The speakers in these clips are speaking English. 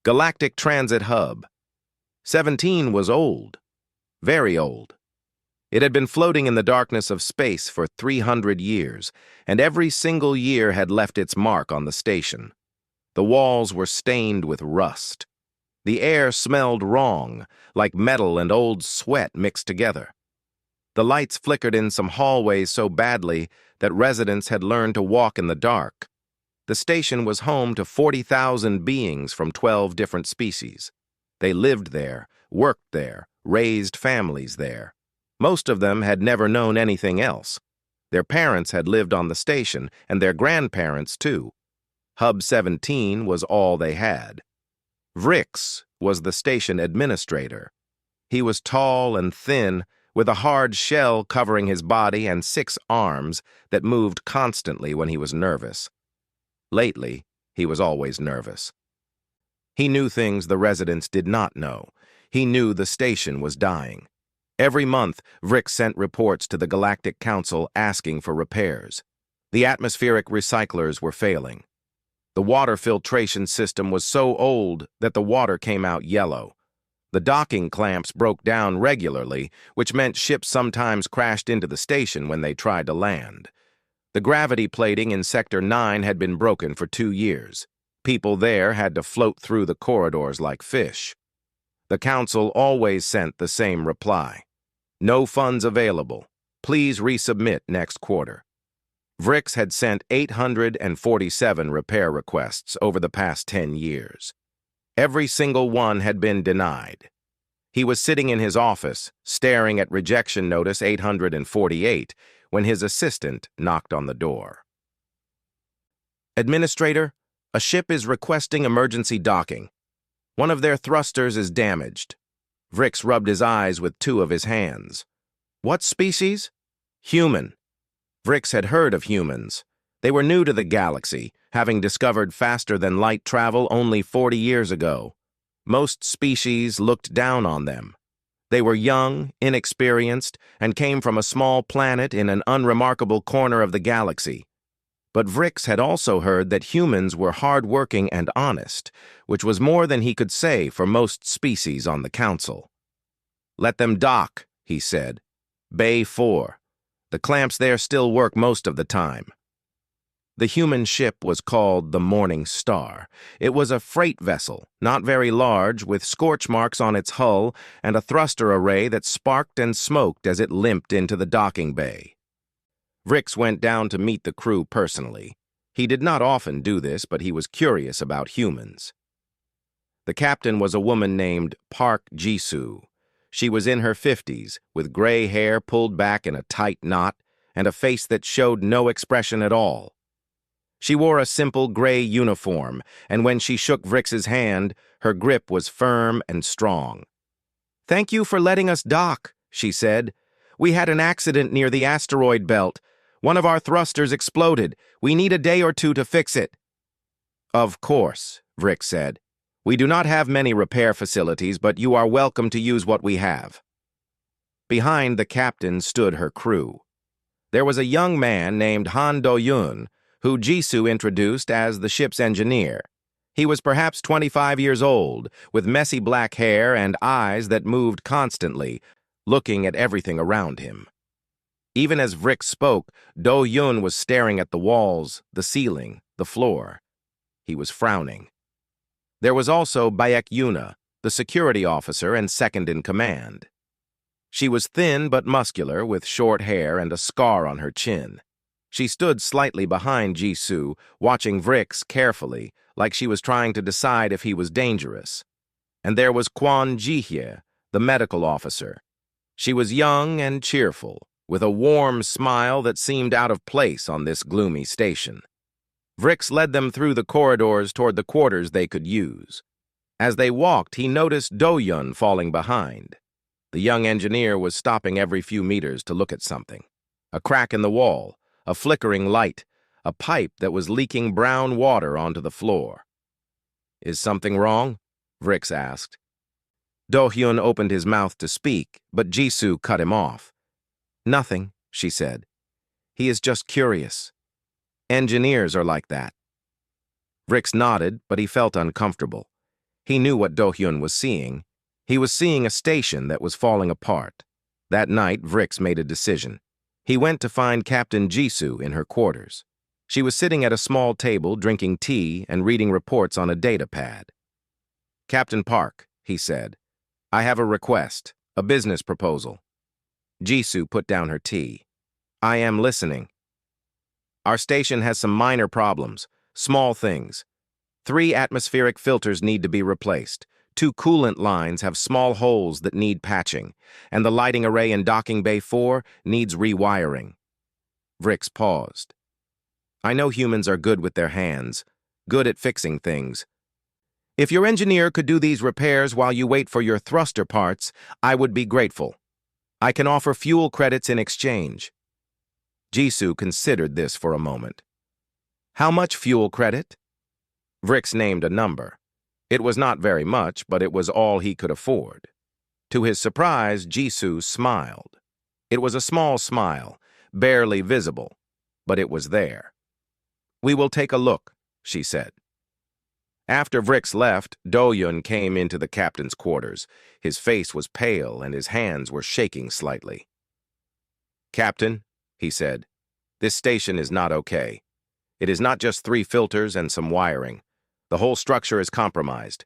Galactic Transit Hub. 17 was old. Very old. It had been floating in the darkness of space for 300 years, and every single year had left its mark on the station. The walls were stained with rust. The air smelled wrong, like metal and old sweat mixed together. The lights flickered in some hallways so badly that residents had learned to walk in the dark. The station was home to 40,000 beings from 12 different species. They lived there, worked there, raised families there. Most of them had never known anything else. Their parents had lived on the station, and their grandparents too. Hub 17 was all they had. Vrix was the station administrator. He was tall and thin, with a hard shell covering his body and 6 arms that moved constantly when he was nervous. Lately, he was always nervous. He knew things the residents did not know. He knew the station was dying. Every month, Vrix sent reports to the Galactic Council asking for repairs. The atmospheric recyclers were failing. The water filtration system was so old that the water came out yellow. The docking clamps broke down regularly, which meant ships sometimes crashed into the station when they tried to land. The gravity plating in Sector 9 had been broken for 2 years. People there had to float through the corridors like fish. The council always sent the same reply. No funds available. Please resubmit next quarter. Vrix had sent 847 repair requests over the past 10 years. Every single one had been denied. He was sitting in his office, staring at rejection notice 848, when his assistant knocked on the door. Administrator, a ship is requesting emergency docking. One of their thrusters is damaged. Vrix rubbed his eyes with 2 of his hands. What species? Human. Vrix had heard of humans. They were new to the galaxy, having discovered faster-than-light travel only 40 years ago. Most species looked down on them. They were young, inexperienced, and came from a small planet in an unremarkable corner of the galaxy. But Vrix had also heard that humans were hard-working and honest, which was more than he could say for most species on the council. Let them dock, he said. Bay 4. The clamps there still work most of the time. The human ship was called the Morning Star. It was a freight vessel, not very large, with scorch marks on its hull and a thruster array that sparked and smoked as it limped into the docking bay. Vrix went down to meet the crew personally. He did not often do this, but he was curious about humans. The captain was a woman named Park Jisoo. She was in her 50s, with gray hair pulled back in a tight knot and a face that showed no expression at all. She wore a simple gray uniform, and when she shook Vrix's hand, her grip was firm and strong. "Thank you for letting us dock," she said. "We had an accident near the asteroid belt. One of our thrusters exploded. We need a day or 2 to fix it." "Of course," Vrix said. "We do not have many repair facilities, but you are welcome to use what we have." Behind the captain stood her crew. There was a young man named Han Do-yun, who Jisoo introduced as the ship's engineer. He was perhaps 25 years old, with messy black hair and eyes that moved constantly, looking at everything around him. Even as Vrix spoke, Do-yun was staring at the walls, the ceiling, the floor. He was frowning. There was also Bayek Yuna, the security officer and second in command. She was thin but muscular, with short hair and a scar on her chin. She stood slightly behind Jisoo, watching Vrix carefully, like she was trying to decide if he was dangerous. And there was Kwon Ji-hye, the medical officer. She was young and cheerful, with a warm smile that seemed out of place on this gloomy station. Vrix led them through the corridors toward the quarters they could use. As they walked, he noticed Do-yun falling behind. The young engineer was stopping every few meters to look at something. A crack in the wall, a flickering light, a pipe that was leaking brown water onto the floor. "Is something wrong?" Vrix asked. Do-hyun opened his mouth to speak, but Jisoo cut him off. "Nothing," she said. "He is just curious. Engineers are like that." Vrix nodded, but he felt uncomfortable. He knew what Do-hyun was seeing. He was seeing a station that was falling apart. That night, Vrix made a decision. He went to find Captain Jisoo in her quarters. She was sitting at a small table drinking tea and reading reports on a data pad. "Captain Park," he said, "I have a request, a business proposal." Jisoo put down her tea. "I am listening." "Our station has some minor problems, small things. 3 atmospheric filters need to be replaced. 2 coolant lines have small holes that need patching, and the lighting array in Docking Bay 4 needs rewiring." Vrix paused. "I know humans are good with their hands, good at fixing things. If your engineer could do these repairs while you wait for your thruster parts, I would be grateful. I can offer fuel credits in exchange." Jisoo considered this for a moment. "How much fuel credit?" Vrix named a number. It was not very much, but it was all he could afford. To his surprise, Jisoo smiled. It was a small smile, barely visible, but it was there. "We will take a look," she said. After Vrix left, Do-hyun came into the captain's quarters. His face was pale and his hands were shaking slightly. "Captain," he said, "this station is not okay. It is not just 3 filters and some wiring. The whole structure is compromised.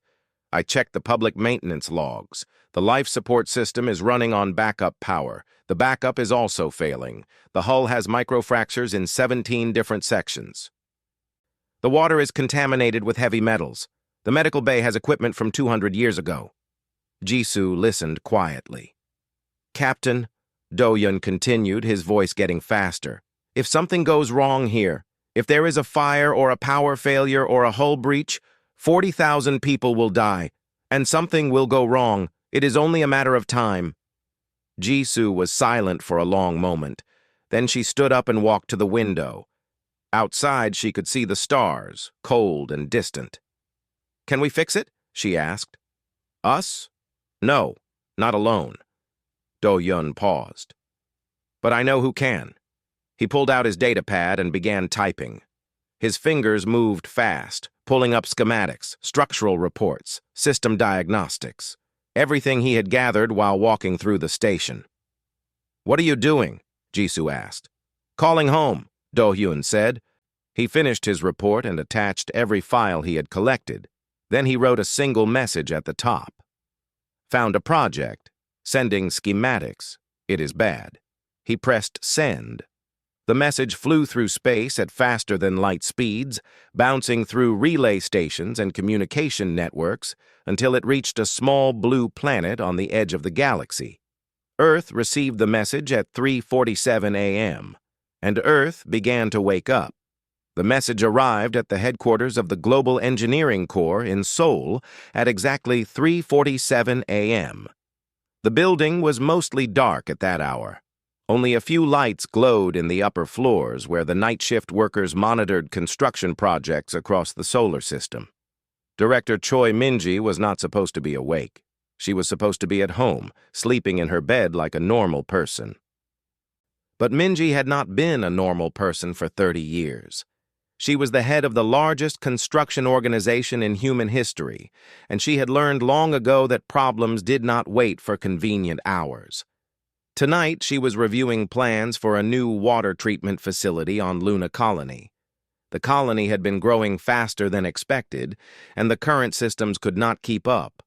I checked the public maintenance logs. The life support system is running on backup power. The backup is also failing. The hull has microfractures in 17 different sections. The water is contaminated with heavy metals. The medical bay has equipment from 200 years ago." Jisoo listened quietly. "Captain," Do-hyun continued, his voice getting faster, "if something goes wrong here, if there is a fire or a power failure or a hull breach, 40,000 people will die, and something will go wrong. It is only a matter of time." Jisoo was silent for a long moment. Then she stood up and walked to the window. Outside, she could see the stars, cold and distant. "Can we fix it?" she asked. "Us? No, not alone." Do-hyun paused. "But I know who can." He pulled out his data pad and began typing. His fingers moved fast, pulling up schematics, structural reports, system diagnostics, everything he had gathered while walking through the station. "What are you doing?" Jisoo asked. "Calling home," Do-hyun said. He finished his report and attached every file he had collected. Then he wrote a single message at the top. "Found a project. Sending schematics. It is bad." He pressed send. The message flew through space at faster-than-light speeds, bouncing through relay stations and communication networks until it reached a small blue planet on the edge of the galaxy. Earth received the message at 3:47 a.m., and Earth began to wake up. The message arrived at the headquarters of the Global Engineering Corps in Seoul at exactly 3:47 a.m. The building was mostly dark at that hour. Only a few lights glowed in the upper floors where the night shift workers monitored construction projects across the solar system. Director Choi Min-ji was not supposed to be awake. She was supposed to be at home, sleeping in her bed like a normal person. But Min-ji had not been a normal person for 30 years. She was the head of the largest construction organization in human history, and she had learned long ago that problems did not wait for convenient hours. Tonight, she was reviewing plans for a new water treatment facility on Luna Colony. The colony had been growing faster than expected, and the current systems could not keep up.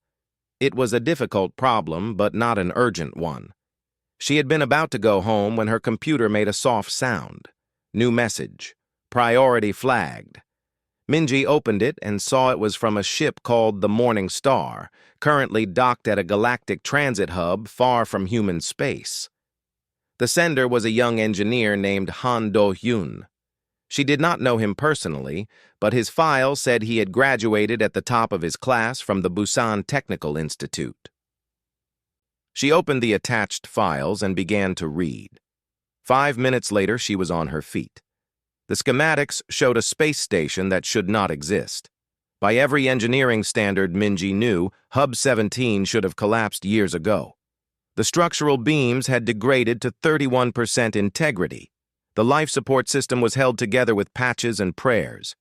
It was a difficult problem, but not an urgent one. She had been about to go home when her computer made a soft sound. New message. Priority flagged. Min-ji opened it and saw it was from a ship called the Morning Star, currently docked at a galactic transit hub far from human space. The sender was a young engineer named Han Do-hyun. She did not know him personally, but his file said he had graduated at the top of his class from the Busan Technical Institute. She opened the attached files and began to read. 5 minutes later, she was on her feet. The schematics showed a space station that should not exist. By every engineering standard Min-ji knew, Hub 17 should have collapsed years ago. The structural beams had degraded to 31% integrity. The life support system was held together with patches and prayers.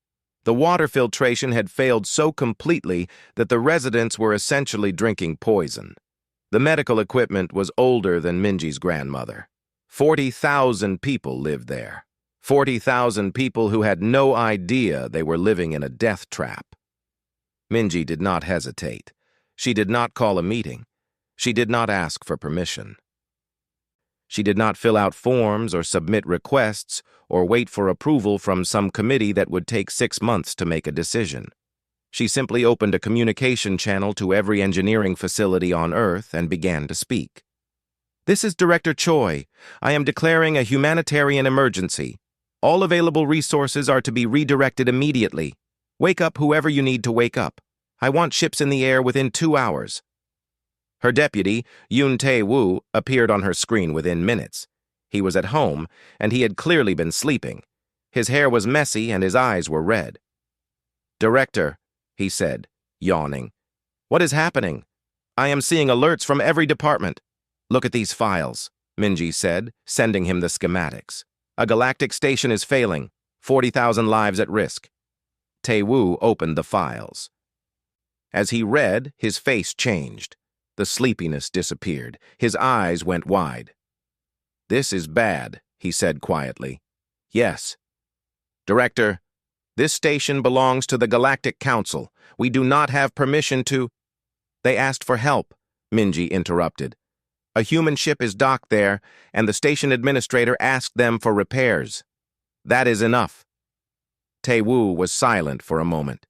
The water filtration had failed so completely that the residents were essentially drinking poison. The medical equipment was older than Minji's grandmother. 40,000 people lived there. 40,000 people who had no idea they were living in a death trap. Minji did not hesitate. She did not call a meeting. She did not ask for permission. She did not fill out forms or submit requests or wait for approval from some committee that would take 6 months to make a decision. She simply opened a communication channel to every engineering facility on Earth and began to speak. "This is Director Choi. I am declaring a humanitarian emergency. All available resources are to be redirected immediately. Wake up whoever you need to wake up. I want ships in the air within 2 hours." Her deputy, Yoon Tae-woo, appeared on her screen within minutes. He was at home, and he had clearly been sleeping. His hair was messy and his eyes were red. "Director," he said, yawning. "What is happening? I am seeing alerts from every department." "Look at these files," Minji said, sending him the schematics. "A galactic station is failing. 40,000 lives at risk." Tae-woo opened the files. As he read, his face changed. The sleepiness disappeared. His eyes went wide. "This is bad," he said quietly. "Yes." "Director, this station belongs to the Galactic Council. We do not have permission to—" "They asked for help," Minji interrupted. "A human ship is docked there, and the station administrator asked them for repairs. That is enough." Tae-woo was silent for a moment.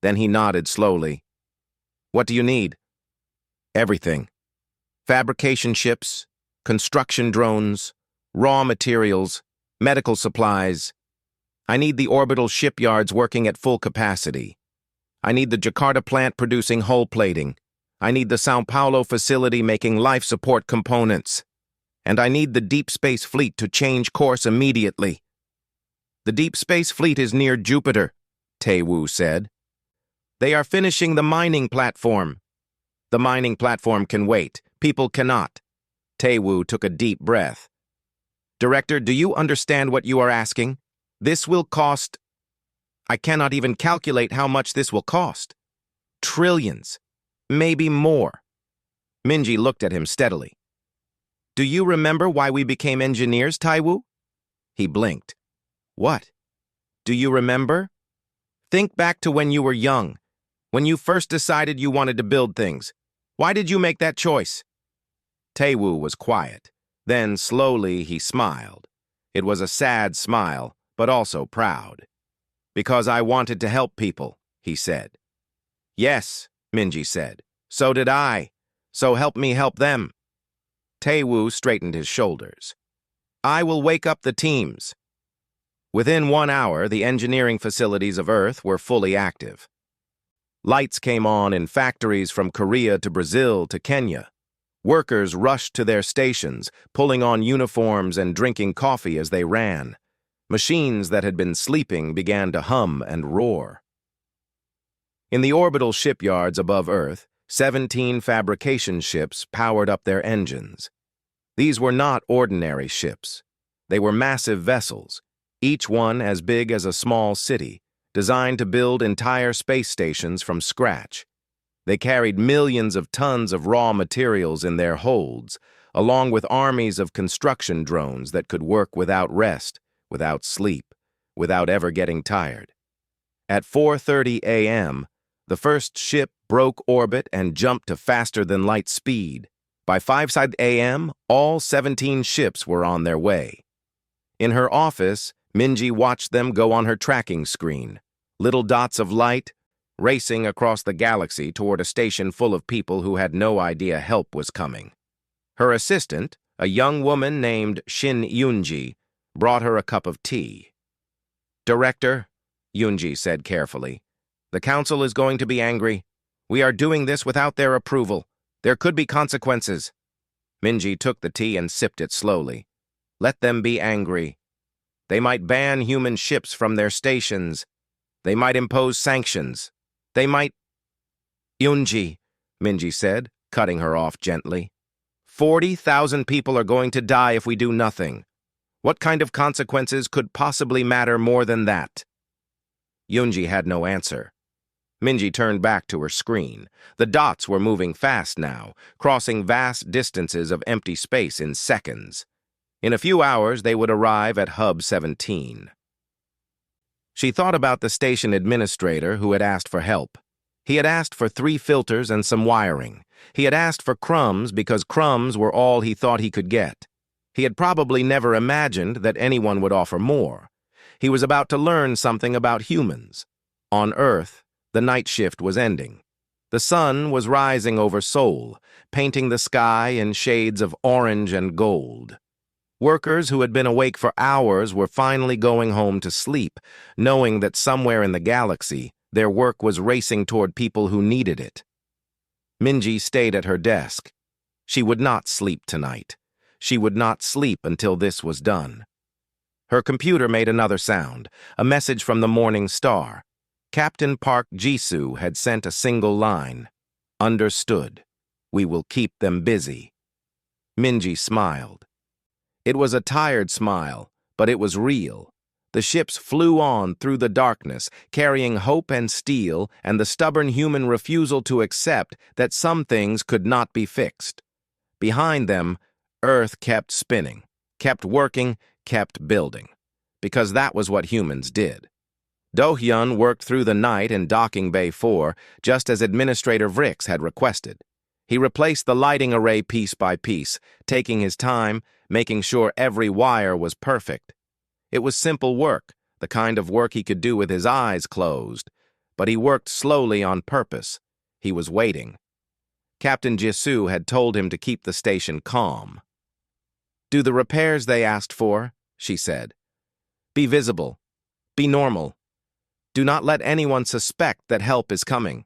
Then he nodded slowly. "What do you need?" "Everything. Fabrication ships, construction drones, raw materials, medical supplies. I need the orbital shipyards working at full capacity. I need the Jakarta plant producing hull plating. I need the São Paulo facility making life support components. And I need the Deep Space Fleet to change course immediately." "The Deep Space Fleet is near Jupiter," Tae-woo said. "They are finishing the mining platform." "The mining platform can wait. People cannot." Tae-woo took a deep breath. "Director, do you understand what you are asking? This will cost— I cannot even calculate how much this will cost. Trillions. Maybe more." Minji looked at him steadily. "Do you remember why we became engineers, Tae-woo?" He blinked. "What? Do you remember? Think back to when you were young, when you first decided you wanted to build things. Why did you make that choice?" Tae-woo was quiet. Then, slowly, he smiled. It was a sad smile, but also proud. "Because I wanted to help people," he said. "Yes," Minji said. "So did I. So help me help them." Tae-woo straightened his shoulders. "I will wake up the teams." Within 1 hour, the engineering facilities of Earth were fully active. Lights came on in factories from Korea to Brazil to Kenya. Workers rushed to their stations, pulling on uniforms and drinking coffee as they ran. Machines that had been sleeping began to hum and roar. In the orbital shipyards above Earth, 17 fabrication ships powered up their engines. These were not ordinary ships. They were massive vessels, each one as big as a small city, designed to build entire space stations from scratch. They carried millions of tons of raw materials in their holds, along with armies of construction drones that could work without rest, without sleep, without ever getting tired. At 4:30 a.m., the first ship broke orbit and jumped to faster-than-light speed. By 5 a.m., all 17 ships were on their way. In her office, Minji watched them go on her tracking screen, little dots of light racing across the galaxy toward a station full of people who had no idea help was coming. Her assistant, a young woman named Shin Yoonji, brought her a cup of tea. "Director," Yoonji said carefully, "the council is going to be angry. We are doing this without their approval. There could be consequences." Minji took the tea and sipped it slowly. "Let them be angry. They might ban human ships from their stations. They might impose sanctions. They might—" "Yoonji," Minji said, cutting her off gently. 40,000 people are going to die if we do nothing. What kind of consequences could possibly matter more than that?" Yunji had no answer. Minji turned back to her screen. The dots were moving fast now, crossing vast distances of empty space in seconds. In a few hours, they would arrive at Hub 17. She thought about the station administrator who had asked for help. He had asked for 3 filters and some wiring. He had asked for crumbs because crumbs were all he thought he could get. He had probably never imagined that anyone would offer more. He was about to learn something about humans. On Earth, the night shift was ending. The sun was rising over Seoul, painting the sky in shades of orange and gold. Workers who had been awake for hours were finally going home to sleep, knowing that somewhere in the galaxy, their work was racing toward people who needed it. Minji stayed at her desk. She would not sleep tonight. She would not sleep until this was done. Her computer made another sound, a message from the Morning Star. Captain Park Jisoo had sent a single line. Understood. We will keep them busy. Minji smiled. It was a tired smile, but it was real. The ships flew on through the darkness, carrying hope and steel and the stubborn human refusal to accept that some things could not be fixed. Behind them, Earth kept spinning, kept working, kept building, because that was what humans did. Do-hyun worked through the night in Docking Bay 4, just as Administrator Vrix had requested. He replaced the lighting array piece by piece, taking his time, making sure every wire was perfect. It was simple work, the kind of work he could do with his eyes closed, but he worked slowly on purpose. He was waiting. Captain Jisoo had told him to keep the station calm. Do the repairs they asked for, she said. Be visible. Be normal. Do not let anyone suspect that help is coming.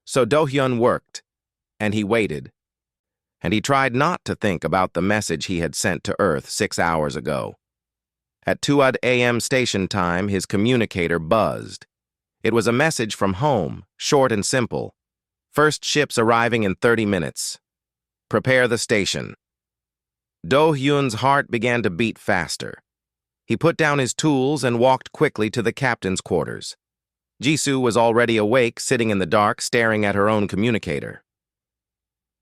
So Do-hyun worked, and he waited. And he tried not to think about the message he had sent to Earth 6 hours ago. At 2 a.m. station time, his communicator buzzed. It was a message from home, short and simple. First ships arriving in 30 minutes. Prepare the station. Do-hyun's heart began to beat faster. He put down his tools and walked quickly to the captain's quarters. Jisoo was already awake, sitting in the dark, staring at her own communicator.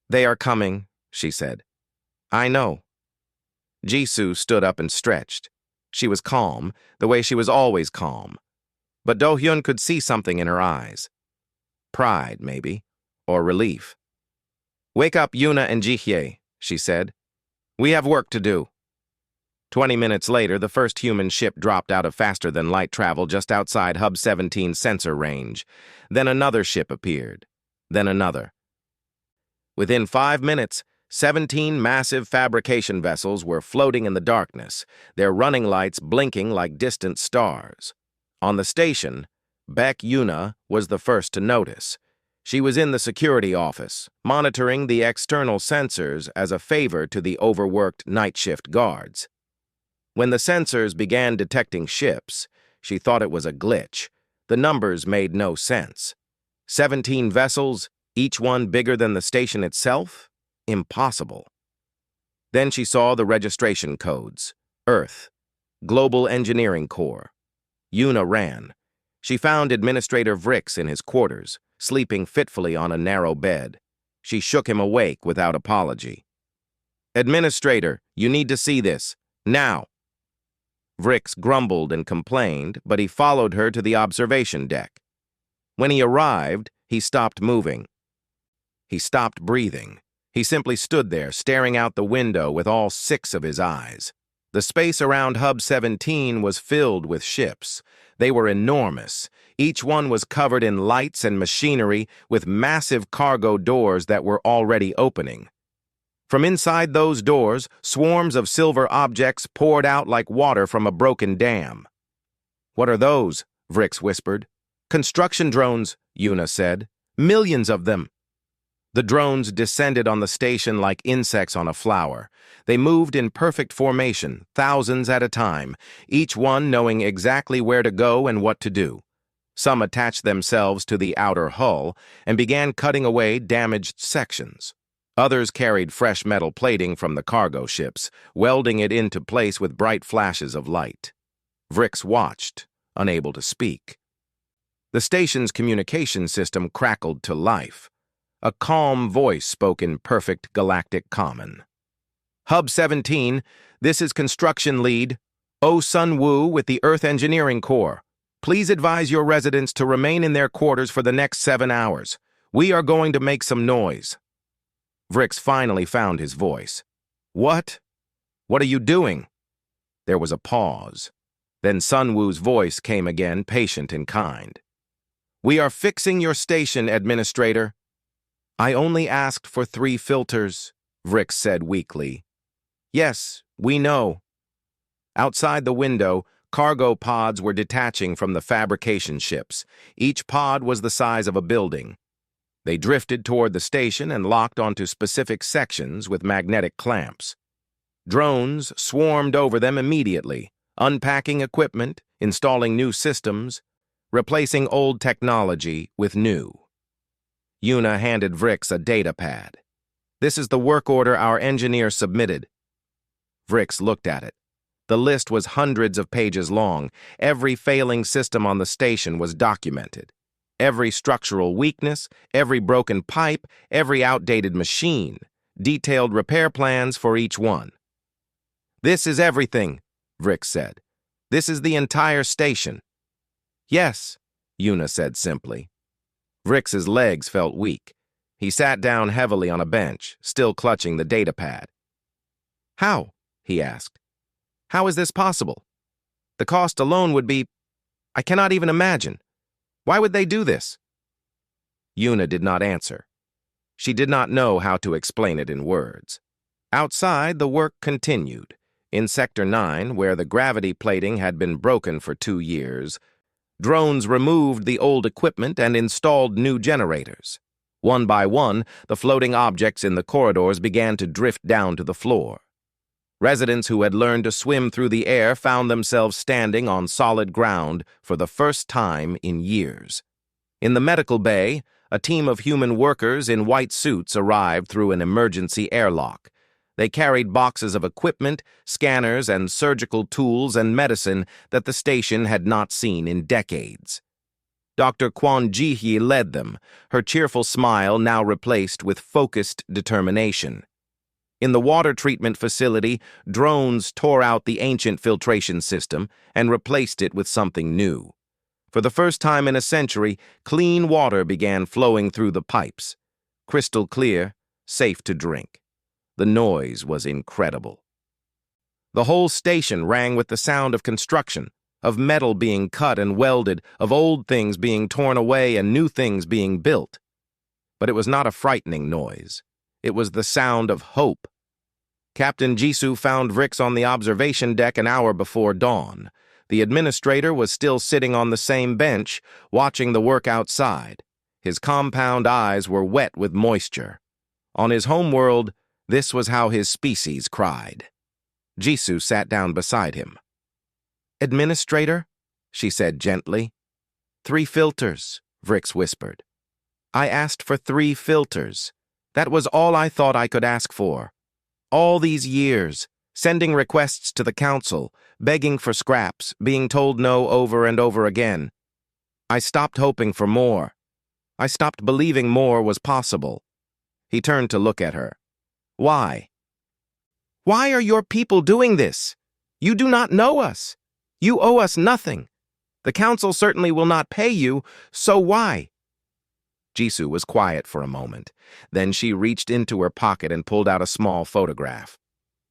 They are coming, she said. I know. Jisoo stood up and stretched. She was calm, the way she was always calm. But Do-hyun could see something in her eyes. Pride, maybe, or relief. Wake up Yuna and Jihye, she said. We have work to do. 20 minutes later, the first human ship dropped out of faster-than-light travel just outside Hub 17's sensor range. Then another ship appeared. Then another. Within 5 minutes, 17 massive fabrication vessels were floating in the darkness, their running lights blinking like distant stars. On the station, Baek Yuna was the first to notice. She was in the security office, monitoring the external sensors as a favor to the overworked night shift guards. When the sensors began detecting ships, she thought it was a glitch. The numbers made no sense. 17 vessels, each one bigger than the station itself? Impossible. Then she saw the registration codes. Earth. Global Engineering Corps. Yuna ran. She found Administrator Vrix in his quarters, sleeping fitfully on a narrow bed. She shook him awake without apology. Administrator, you need to see this. Now. Vrix grumbled and complained, but he followed her to the observation deck. When he arrived, he stopped moving. He stopped breathing. He simply stood there, staring out the window with all 6 of his eyes. The space around Hub 17 was filled with ships. They were enormous. Each one was covered in lights and machinery with massive cargo doors that were already opening. From inside those doors, swarms of silver objects poured out like water from a broken dam. What are those? Vrix whispered. Construction drones, Yuna said. Millions of them. The drones descended on the station like insects on a flower. They moved in perfect formation, thousands at a time, each one knowing exactly where to go and what to do. Some attached themselves to the outer hull and began cutting away damaged sections. Others carried fresh metal plating from the cargo ships, welding it into place with bright flashes of light. Vrix watched, unable to speak. The station's communication system crackled to life. A calm voice spoke in perfect galactic common. Hub 17, this is Construction Lead, Oh Sun Woo with the Earth Engineering Corps. Please advise your residents to remain in their quarters for the next 7 hours. We are going to make some noise. Vrix finally found his voice. What? What are you doing? There was a pause. Then Sun Woo's voice came again, patient and kind. We are fixing your station, Administrator. I only asked for 3 filters, Vrix said weakly. Yes, we know. Outside the window, cargo pods were detaching from the fabrication ships. Each pod was the size of a building. They drifted toward the station and locked onto specific sections with magnetic clamps. Drones swarmed over them immediately, unpacking equipment, installing new systems, replacing old technology with new. Yuna handed Vrix a data pad. This is the work order our engineer submitted. Vrix looked at it. The list was hundreds of pages long. Every failing system on the station was documented. Every structural weakness, every broken pipe, every outdated machine, detailed repair plans for each one. This is everything, Vrix said. This is the entire station. Yes, Yuna said simply. Vrix's legs felt weak. He sat down heavily on a bench, still clutching the data pad. How? He asked. How is this possible? The cost alone would be... I cannot even imagine. Why would they do this? Yuna did not answer. She did not know how to explain it in words. Outside, the work continued. In Sector 9, where the gravity plating had been broken for 2 years, drones removed the old equipment and installed new generators. One by one, the floating objects in the corridors began to drift down to the floor. Residents who had learned to swim through the air found themselves standing on solid ground for the first time in years. In the medical bay, a team of human workers in white suits arrived through an emergency airlock. They carried boxes of equipment, scanners, and surgical tools and medicine that the station had not seen in decades. Dr. Kwon Ji-hee led them, her cheerful smile now replaced with focused determination. In the water treatment facility, drones tore out the ancient filtration system and replaced it with something new. For the first time in a century, clean water began flowing through the pipes. Crystal clear, safe to drink. The noise was incredible. The whole station rang with the sound of construction, of metal being cut and welded, of old things being torn away and new things being built. But it was not a frightening noise. It was the sound of hope. Captain Jisoo found Vrix on the observation deck an hour before dawn. The administrator was still sitting on the same bench, watching the work outside. His compound eyes were wet with moisture. On his homeworld, this was how his species cried. Jisoo sat down beside him. Administrator, she said gently. 3 filters, Vrix whispered. I asked for 3 filters. That was all I thought I could ask for. All these years, sending requests to the council, begging for scraps, being told no over and over again. I stopped hoping for more. I stopped believing more was possible. He turned to look at her. Why? Why are your people doing this? You do not know us. You owe us nothing. The council certainly will not pay you, so why? Jisoo was quiet for a moment. Then she reached into her pocket and pulled out a small photograph.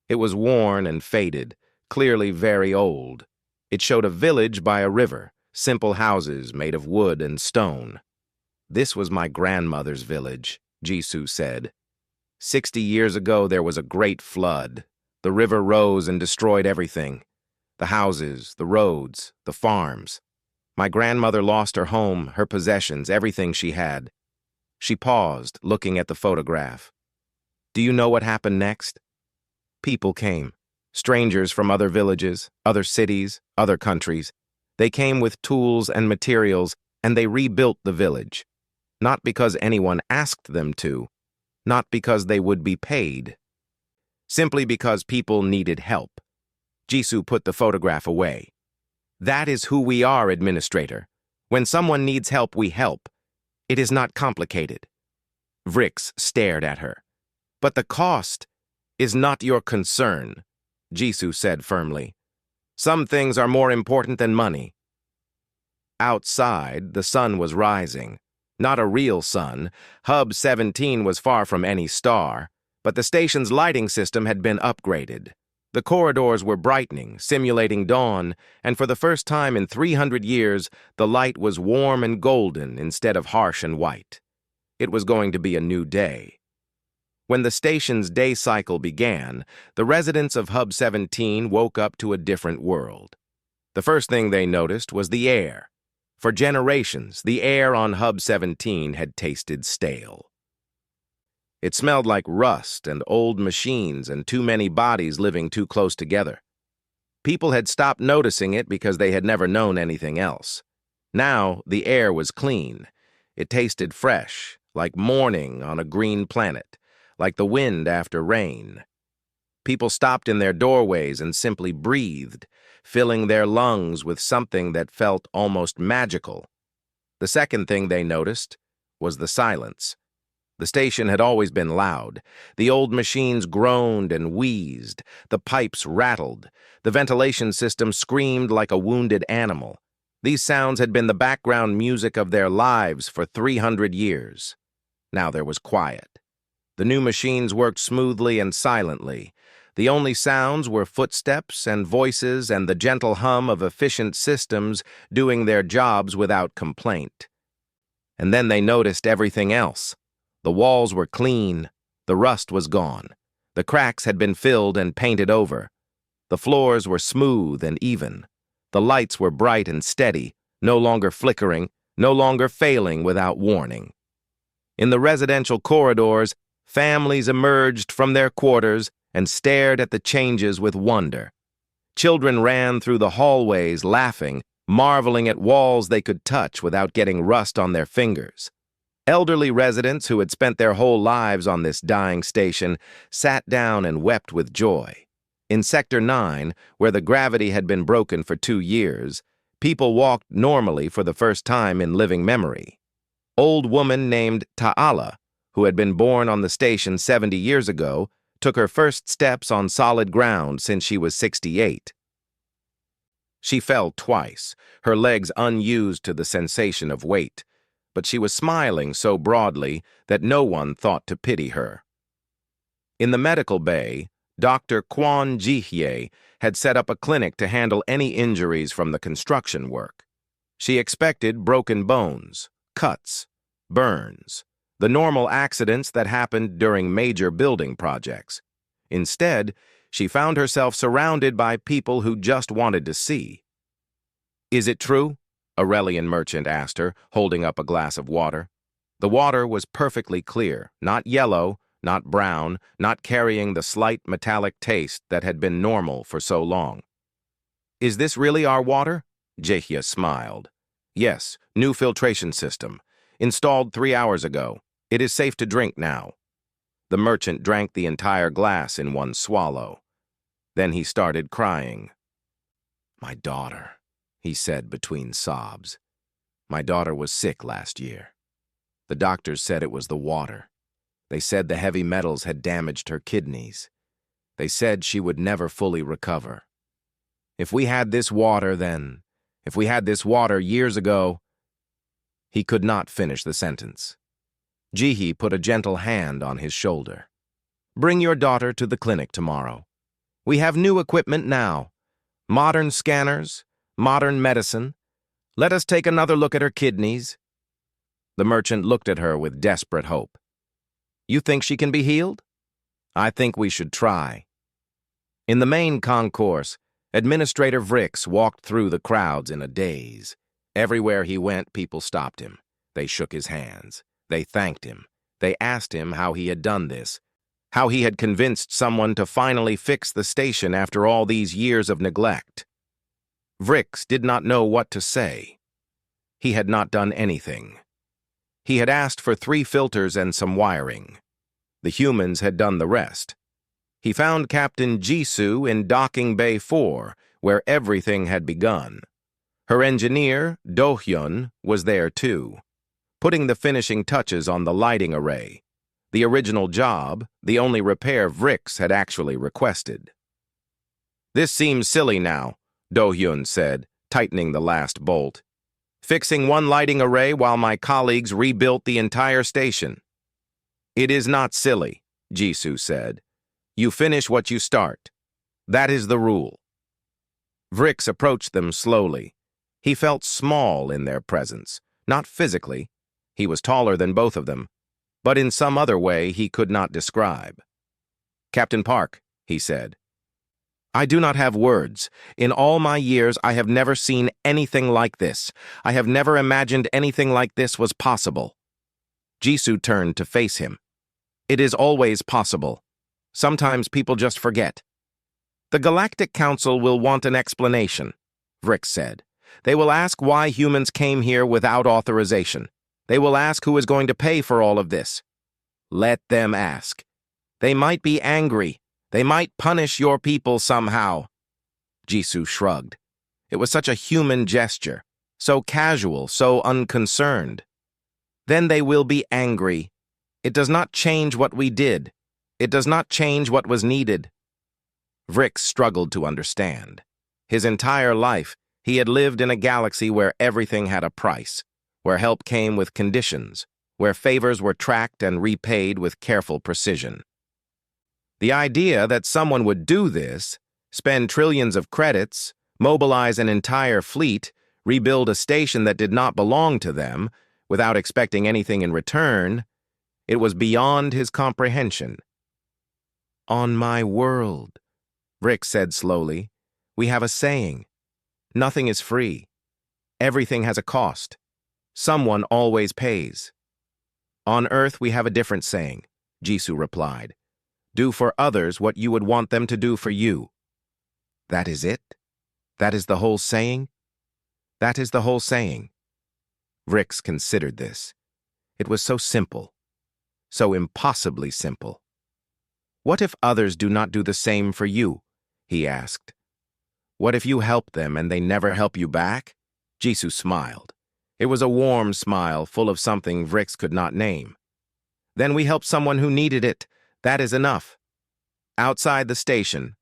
It was worn and faded, clearly very old. It showed a village by a river, simple houses made of wood and stone. This was my grandmother's village, Jisoo said. 60 years ago there was a great flood. The river rose and destroyed everything. The houses, the roads, the farms. My grandmother lost her home, her possessions, everything she had. She paused, looking at the photograph. Do you know what happened next? People came. Strangers from other villages, other cities, other countries. They came with tools and materials, and they rebuilt the village. Not because anyone asked them to, not because they would be paid. Simply because people needed help. Jisoo put the photograph away. That is who we are, Administrator. When someone needs help, we help. It is not complicated. Vrix stared at her. But the cost is not your concern, Jisoo said firmly. Some things are more important than money. Outside, the sun was rising. Not a real sun. Hub 17 was far from any star, but the station's lighting system had been upgraded. The corridors were brightening, simulating dawn, and for the first time in 300 years, the light was warm and golden instead of harsh and white. It was going to be a new day. When the station's day cycle began, the residents of Hub 17 woke up to a different world. The first thing they noticed was the air. For generations, the air on Hub 17 had tasted stale. It smelled like rust and old machines and too many bodies living too close together. People had stopped noticing it because they had never known anything else. Now, the air was clean. It tasted fresh, like morning on a green planet, like the wind after rain. People stopped in their doorways and simply breathed, filling their lungs with something that felt almost magical. The second thing they noticed was the silence. The station had always been loud. The old machines groaned and wheezed. The pipes rattled. The ventilation system screamed like a wounded animal. These sounds had been the background music of their lives for 300 years. Now there was quiet. The new machines worked smoothly and silently. The only sounds were footsteps and voices and the gentle hum of efficient systems doing their jobs without complaint. And then they noticed everything else. The walls were clean. The rust was gone. The cracks had been filled and painted over. The floors were smooth and even. The lights were bright and steady, no longer flickering, no longer failing without warning. In the residential corridors, families emerged from their quarters and stared at the changes with wonder. Children ran through the hallways laughing, marveling at walls they could touch without getting rust on their fingers. Elderly residents who had spent their whole lives on this dying station sat down and wept with joy. In Sector 9, where the gravity had been broken for 2 years, people walked normally for the first time in living memory. Old woman named Ta'ala, who had been born on the station 70 years ago, took her first steps on solid ground since she was 68. She fell twice, her legs unused to the sensation of weight, but she was smiling so broadly that no one thought to pity her. In the medical bay, Dr. Kwon Ji-hye had set up a clinic to handle any injuries from the construction work. She expected broken bones, cuts, burns, the normal accidents that happened during major building projects. Instead, she found herself surrounded by people who just wanted to see. "Is it true?" Aurelian merchant asked her, holding up a glass of water. The water was perfectly clear, not yellow, not brown, not carrying the slight metallic taste that had been normal for so long. "Is this really our water?" Jehia smiled. "Yes, new filtration system. Installed 3 hours ago. It is safe to drink now." The merchant drank the entire glass in one swallow. Then he started crying. "My daughter," he said between sobs. "My daughter was sick last year. The doctors said it was the water. They said the heavy metals had damaged her kidneys. They said she would never fully recover. If we had this water then, if we had this water years ago..." He could not finish the sentence. Jihi put a gentle hand on his shoulder. "Bring your daughter to the clinic tomorrow. We have new equipment now. Modern scanners, modern medicine. Let us take another look at her kidneys." The merchant looked at her with desperate hope. "You think she can be healed?" "I think we should try." In the main concourse, Administrator Vrix walked through the crowds in a daze. Everywhere he went, people stopped him. They shook his hands. They thanked him. They asked him how he had done this, how he had convinced someone to finally fix the station after all these years of neglect. Vrix did not know what to say. He had not done anything. He had asked for 3 filters and some wiring. The humans had done the rest. He found Captain Jisoo in Docking Bay 4, where everything had begun. Her engineer, Do-hyun, was there too, putting the finishing touches on the lighting array, the original job, the only repair Vrix had actually requested. "This seems silly now," Do-hyun said, tightening the last bolt. "Fixing one lighting array while my colleagues rebuilt the entire station." "It is not silly," Jisoo said. "You finish what you start. That is the rule." Vrix approached them slowly. He felt small in their presence, not physically. He was taller than both of them, but in some other way he could not describe. "Captain Park," he said, "I do not have words. In all my years, I have never seen anything like this. I have never imagined anything like this was possible." Jisoo turned to face him. "It is always possible. Sometimes people just forget." "The Galactic Council will want an explanation," Vrix said. "They will ask why humans came here without authorization. They will ask who is going to pay for all of this." "Let them ask. They might be angry. They might punish your people somehow." Jisoo shrugged. It was such a human gesture, so casual, so unconcerned. "Then they will be angry. It does not change what we did. It does not change what was needed." Vrix struggled to understand. His entire life, he had lived in a galaxy where everything had a price, where help came with conditions, where favors were tracked and repaid with careful precision. The idea that someone would do this, spend trillions of credits, mobilize an entire fleet, rebuild a station that did not belong to them, without expecting anything in return, it was beyond his comprehension. "On my world," Vrix said slowly, "we have a saying. Nothing is free. Everything has a cost. Someone always pays." "On Earth, we have a different saying," Jisoo replied. "Do for others what you would want them to do for you." "That is it? That is the whole saying?" "That is the whole saying." Vrix considered this. It was so simple, so impossibly simple. "What if others do not do the same for you?" he asked. "What if you help them and they never help you back?" Jisoo smiled. It was a warm smile full of something Vrix could not name. "Then we helped someone who needed it. That is enough." Outside the station,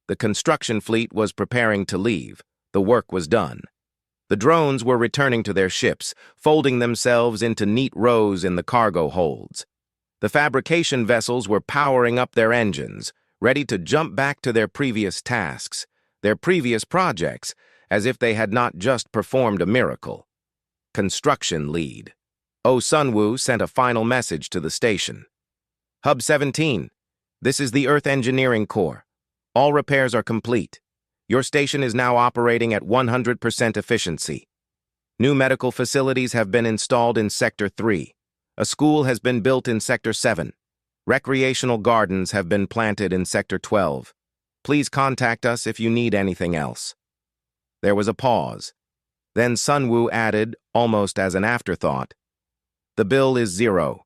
the construction fleet was preparing to leave. The work was done. The drones were returning to their ships, folding themselves into neat rows in the cargo holds. The fabrication vessels were powering up their engines, ready to jump back to their previous tasks, their previous projects, as if they had not just performed a miracle. Construction lead. Oh Sunwoo sent a final message to the station. "Hub 17, this is the Earth Engineering Corps. All repairs are complete. Your station is now operating at 100% efficiency. New medical facilities have been installed in Sector 3. A school has been built in Sector 7. Recreational gardens have been planted in Sector 12. Please contact us if you need anything else." There was a pause. Then Sunwoo added, almost as an afterthought, "The bill is 0.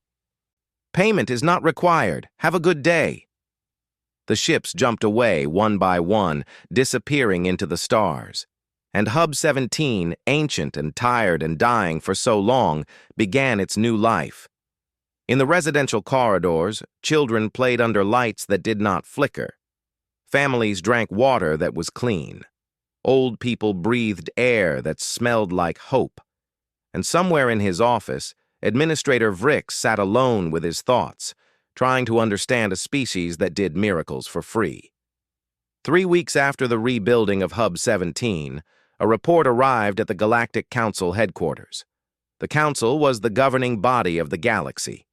Payment is not required. Have a good day." The ships jumped away one by one, disappearing into the stars. And Hub 17, ancient and tired and dying for so long, began its new life. In the residential corridors, children played under lights that did not flicker. Families drank water that was clean. Old people breathed air that smelled like hope. And somewhere in his office, Administrator Vrix sat alone with his thoughts, trying to understand a species that did miracles for free. 3 weeks after the rebuilding of Hub 17, a report arrived at the Galactic Council headquarters. The Council was the governing body of the galaxy.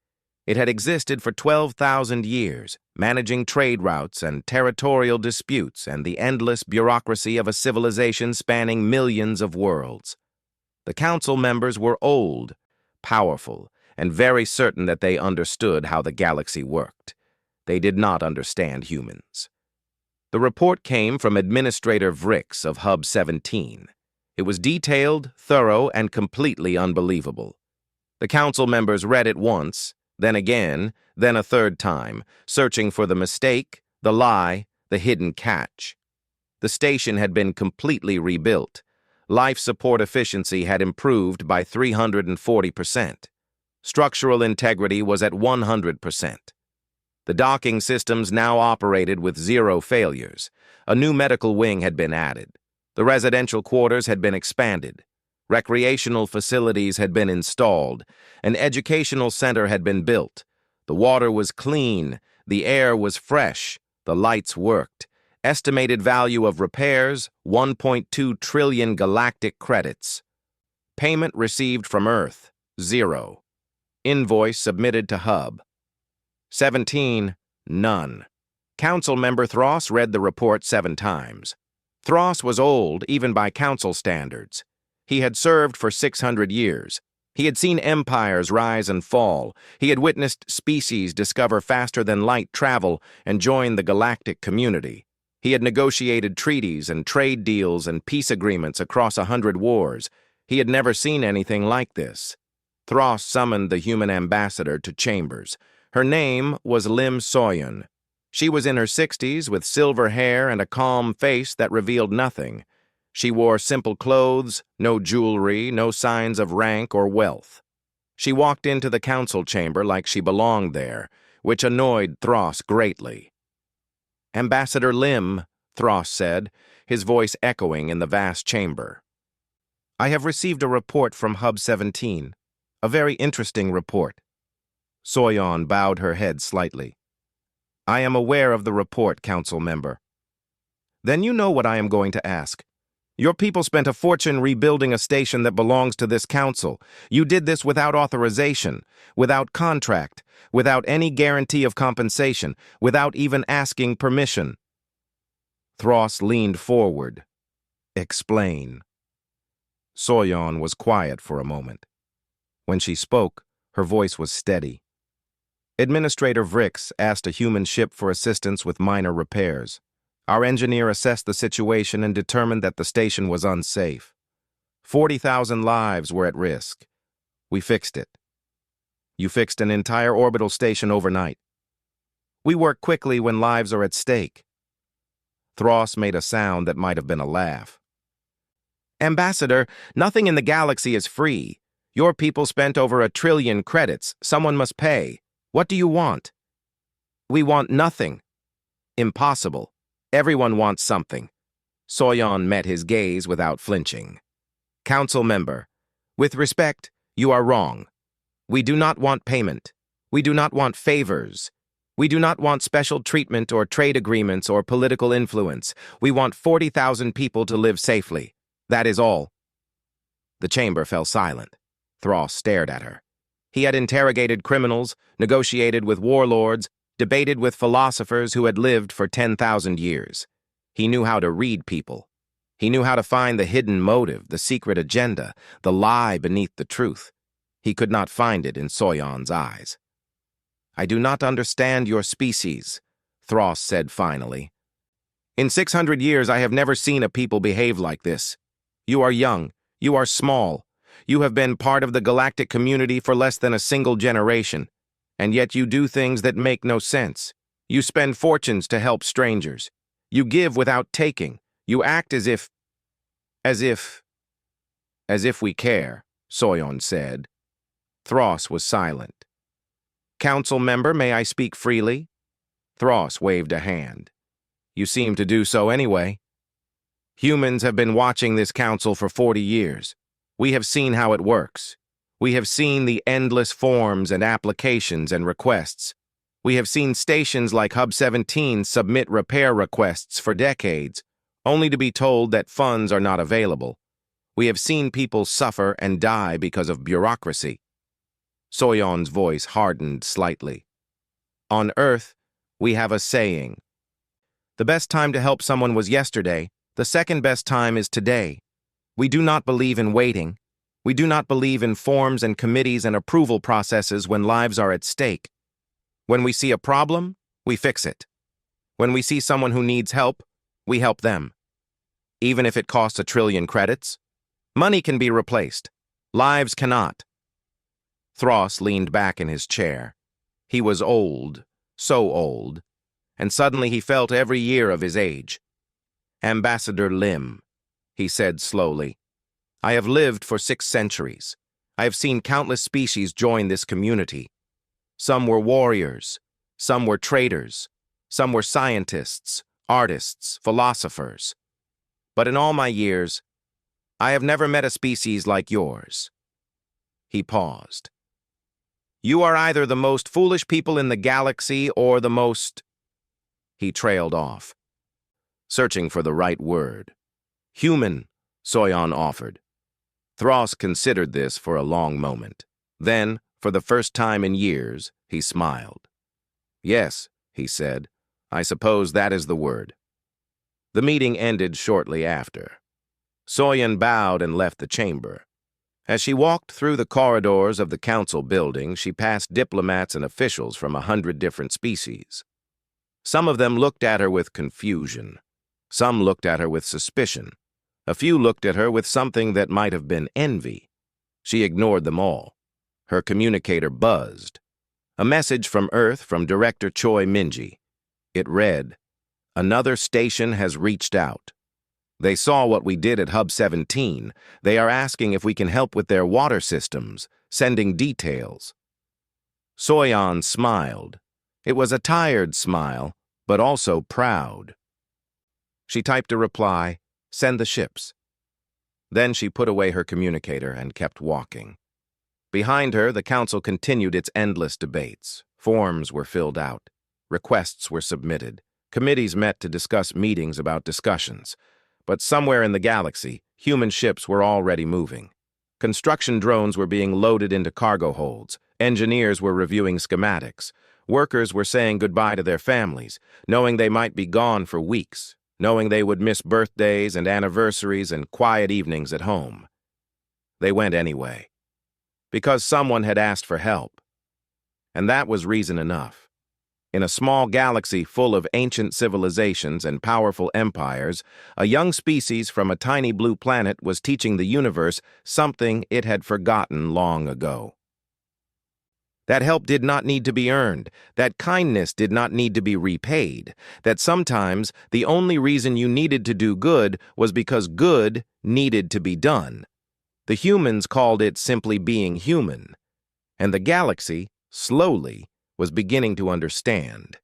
It had existed for 12,000 years, managing trade routes and territorial disputes and the endless bureaucracy of a civilization spanning millions of worlds. The Council members were old, powerful, and very certain that they understood how the galaxy worked. They did not understand humans. The report came from Administrator Vrix of Hub 17. It was detailed, thorough, and completely unbelievable. The Council members read it once, then again, then a third time, searching for the mistake, the lie, the hidden catch. The station had been completely rebuilt. Life support efficiency had improved by 340%. Structural integrity was at 100%. The docking systems now operated with 0 failures. A new medical wing had been added. The residential quarters had been expanded. Recreational facilities had been installed. An educational center had been built. The water was clean. The air was fresh. The lights worked. Estimated value of repairs, 1.2 trillion galactic credits. Payment received from Earth, 0. Invoice submitted to Hub. 17, none. Council member Thros read the report 7 times. Thros was old, even by council standards. He had served for 600 years. He had seen empires rise and fall. He had witnessed species discover faster than light travel and join the galactic community. He had negotiated treaties and trade deals and peace agreements across 100 wars. He had never seen anything like this. Thros summoned the human ambassador to chambers. Her name was Lim Soyun. She was in her 60s with silver hair and a calm face that revealed nothing. She wore simple clothes, no jewelry, no signs of rank or wealth. She walked into the council chamber like she belonged there, which annoyed Thros greatly. "Ambassador Lim," Thros said, his voice echoing in the vast chamber. "I have received a report from Hub 17. A very interesting report." Soyon bowed her head slightly. "I am aware of the report, council member." "Then you know what I am going to ask. Your people spent a fortune rebuilding a station that belongs to this council. You did this without authorization, without contract, without any guarantee of compensation, without even asking permission." Thros leaned forward. "Explain." Soyon was quiet for a moment. When she spoke, her voice was steady. "Administrator Vrix asked a human ship for assistance with minor repairs. Our engineer assessed the situation and determined that the station was unsafe. 40,000 lives were at risk. We fixed it. You fixed an entire orbital station overnight. We work quickly when lives are at stake." Thros made a sound that might have been a laugh. "Ambassador, nothing in the galaxy is free. Your people spent over 1 trillion credits. Someone must pay. What do you want?" "We want nothing." "Impossible. Everyone wants something." Soyon met his gaze without flinching. "Council member, with respect, you are wrong. We do not want payment. We do not want favors. We do not want special treatment or trade agreements or political influence. We want 40,000 people to live safely. That is all." The chamber fell silent. Thros stared at her. He had interrogated criminals, negotiated with warlords, debated with philosophers who had lived for 10,000 years. He knew how to read people. He knew how to find the hidden motive, the secret agenda, the lie beneath the truth. He could not find it in Soyon's eyes. "I do not understand your species," Thros said finally. "In 600 years I have never seen a people behave like this. You are young. You are small. You have been part of the galactic community for less than a single generation, and yet you do things that make no sense. You spend fortunes to help strangers. You give without taking. You act as if we care," Soyon said. Thros was silent. "Council member, may I speak freely?" Thros waved a hand. "You seem to do so anyway. Humans have been watching this council for 40 years. We have seen how it works. We have seen the endless forms and applications and requests. We have seen stations like Hub 17 submit repair requests for decades, only to be told that funds are not available. We have seen people suffer and die because of bureaucracy." Soyon's voice hardened slightly. "On Earth, we have a saying. The best time to help someone was yesterday. The second best time is today. We do not believe in waiting. We do not believe in forms and committees and approval processes when lives are at stake. When we see a problem, we fix it. When we see someone who needs help, we help them. Even if it costs 1 trillion credits, money can be replaced. Lives cannot." Thros leaned back in his chair. He was old, so old, and suddenly he felt every year of his age. "Ambassador Lim," he said slowly, I have lived for 6 centuries. I have seen countless species join this community. Some were warriors, some were traders, some were scientists, artists, philosophers. But in all my years, I have never met a species like yours. He paused. You are either the most foolish people in the galaxy or the most... He trailed off, searching for the right word. Human, Soyon offered. Thros considered this for a long moment. Then, for the first time in years, he smiled. Yes, he said, I suppose that is the word. The meeting ended shortly after. Soyon bowed and left the chamber. As she walked through the corridors of the council building, she passed diplomats and officials from 100 different species. Some of them looked at her with confusion. Some looked at her with suspicion. A few looked at her with something that might have been envy. She ignored them all. Her communicator buzzed. A message from Earth from Director Choi Minji. It read, Another station has reached out. They saw what we did at Hub 17. They are asking if we can help with their water systems, sending details. Soyon smiled. It was a tired smile, but also proud. She typed a reply, Send the ships. Then she put away her communicator and kept walking. Behind her, the council continued its endless debates. Forms were filled out. Requests were submitted. Committees met to discuss meetings about discussions. But somewhere in the galaxy, human ships were already moving. Construction drones were being loaded into cargo holds. Engineers were reviewing schematics. Workers were saying goodbye to their families, knowing they might be gone for weeks, knowing they would miss birthdays and anniversaries and quiet evenings at home. They went anyway, because someone had asked for help. And that was reason enough. In a small galaxy full of ancient civilizations and powerful empires, a young species from a tiny blue planet was teaching the universe something it had forgotten long ago. That help did not need to be earned, that kindness did not need to be repaid, that sometimes the only reason you needed to do good was because good needed to be done. The humans called it simply being human, and the galaxy, slowly, was beginning to understand.